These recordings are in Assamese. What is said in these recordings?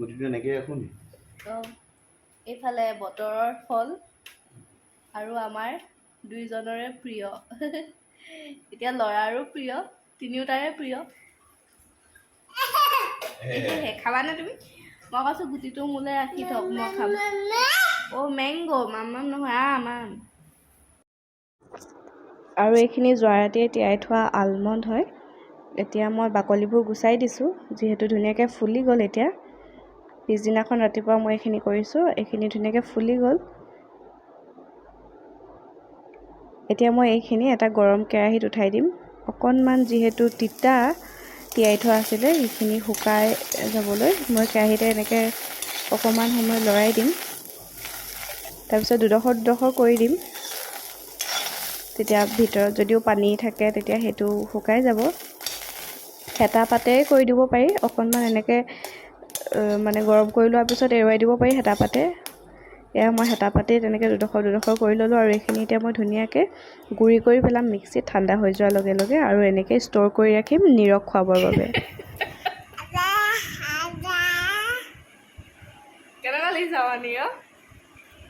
গুটিটো এনেকৈ ৰাখোঁ নি? এইফালে বতৰৰ ফল আৰু আমাৰ দুইজনৰে প্ৰিয় এতিয়া ল'ৰাৰো প্ৰিয় তিনিওটাৰে প্ৰিয় খাবানে তুমি মই কৈছোঁ গুটিটো মোলৈ ৰাখি থওক মই খাম মেংগো মাম নহয় আম আৰু এইখিনি যোৱা ৰাতিয়ে তিয়াই থোৱা আলমণ্ড হয় এতিয়া মই বাকলিবোৰ গুচাই দিছোঁ যিহেতু ধুনীয়াকৈ ফুলি গ'ল এতিয়া পিছদিনাখন ৰাতিপুৱা মই এইখিনি কৰিছোঁ এইখিনি ধুনীয়াকৈ ফুলি গ'ল এতিয়া মই এইখিনি এটা গৰম কেৰাহীত উঠাই দিম অকণমান যিহেতু তিতা তিয়াই থোৱা আছিলে সেইখিনি শুকাই যাবলৈ মই কেৰাহীতে এনেকৈ অকণমান সময় লৰাই দিম তাৰপিছত দুডোখৰ কৰি দিম তেতিয়া ভিতৰত যদিও পানী থাকে তেতিয়া সেইটো শুকাই যাব হেতা পাতেৰে কৰি দিব পাৰি অকণমান এনেকৈ মানে গৰম কৰি লোৱাৰ পিছত এৰুৱাই দিব পাৰি হেতা পাতে এয়া মই হেতা পাতেই তেনেকৈ দুডোখৰ কৰি ল'লোঁ আৰু এইখিনি এতিয়া মই ধুনীয়াকৈ গুড়ি কৰি পেলাম মিক্সিত ঠাণ্ডা হৈ যোৱাৰ লগে লগে আৰু এনেকৈ ষ্ট'ৰ কৰি ৰাখিম নীৰক খুৱাবৰ বাবে কেনেকুৱা লাগিছে আমাৰ নীৰক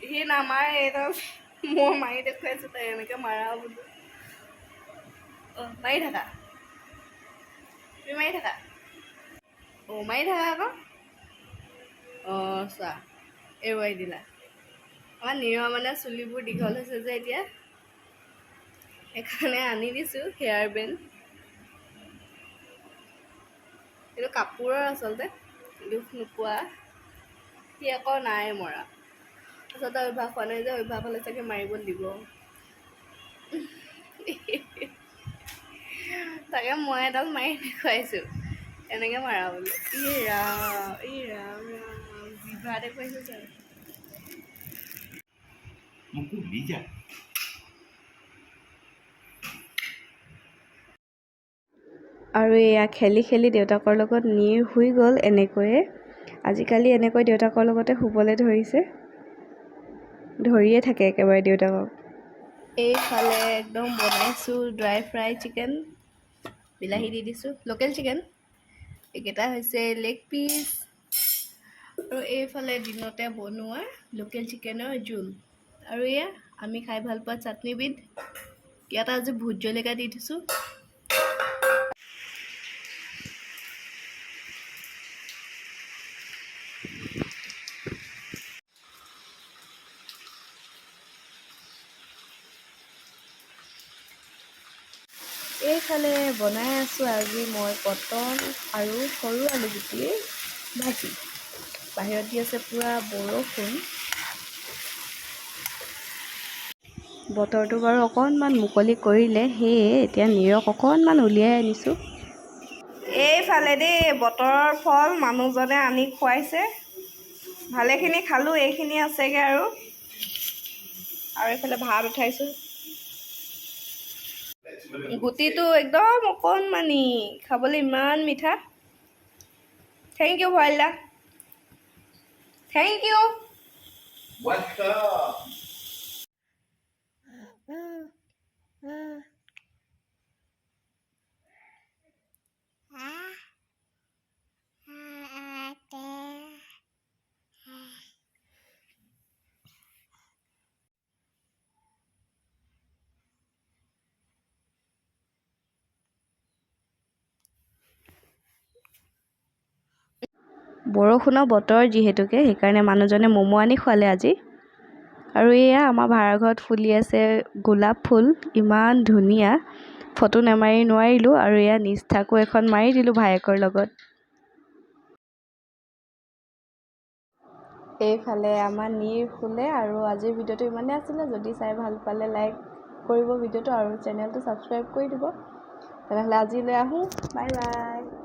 সি নামাৰে এইটো মই মাৰি দেখুৱাইছোঁ তাই এনেকৈ মাৰা বোলো মাৰি থাকা তুমি মাৰি থাকা মাৰি থাকা আকৌ চোৱা এৰুৱাই দিলা আমাৰ নীৰৰ মানে চুলিবোৰ দীঘল হৈছে যে এতিয়া সেইকাৰণে আনি দিছোঁ হেয়াৰ বেণ্ড এইটো কাপোৰৰ আচলতে দুখ নোপোৱা সি আকৌ নাই মৰা আচলতে অভ্যাস হোৱা নাই যে অভ্যাস হ'লে চাগে মাৰিব দিব তাকে মই এডাল মাৰি দেখুৱাইছোঁ এনেকৈ মাৰা বোলো ই ৰাম জিভা দেখুৱাইছোঁ চাগে আৰু এয়া খেলি খেলি দেউতাকৰ লগত নীৰ শুই গ'ল এনেকৈয়ে আজিকালি এনেকৈ দেউতাকৰ লগতে শুবলৈ ধৰিয়ে থাকে একেবাৰে দেউতাকক এইফালে একদম বনাইছোঁ ড্ৰাই ফ্ৰাই চিকেন বিলাহী দি দিছোঁ লোকেল চিকেন এইকেইটা হৈছে লেগ পিচ আৰু এইফালে দিনতে বনোৱা লোকেল চিকেনৰ জোল আৰু এয়া আমি খাই ভাল পোৱা চাটনিবিধ ইয়াত আজি ভোট জলকীয়া দি দিছোঁ এইফালে বনাই আছোঁ আজি মই পটল আৰু সৰু আলু গুটিৰ ভাজি বাহিৰত দি আছে পূৰা বৰষুণ বতৰটো বাৰু অকণমান মুকলি কৰিলে সেয়ে এতিয়া নীৰক অকণমান উলিয়াই আনিছোঁ এইফালে দেই বতৰৰ ফল মানুহজনে আনি খুৱাইছে ভালেখিনি খালোঁ এইখিনি আছেগৈ আৰু এইফালে ভাত উঠাইছোঁ গুটিটো একদম অকণমানি খাবলৈ ইমান মিঠা থেংক ইউ ভইলা থেংক ইউ বৰষুণৰ বতৰ যিহেতুকে সেইকাৰণে মানুহজনে ম'ম' আনি খুৱালে আজি আৰু এয়া আমাৰ ভাড়াঘৰত ফুলি আছে গোলাপ ফুল ইমান ধুনীয়া ফটো নোৱাৰিলোঁ আৰু এয়া নিষ্ঠাকো এখন মাৰি দিলোঁ ভায়েকৰ লগত এইফালে আমাৰ নীৰ শুলে আৰু আজিৰ ভিডিঅ'টো ইমানেই আছিলে যদি চাই ভাল পালে লাইক কৰিব ভিডিঅ'টো আৰু চেনেলটো ছাবস্ক্ৰাইব কৰি দিব তেনেহ'লে আজিলৈ আহোঁ বাই বাই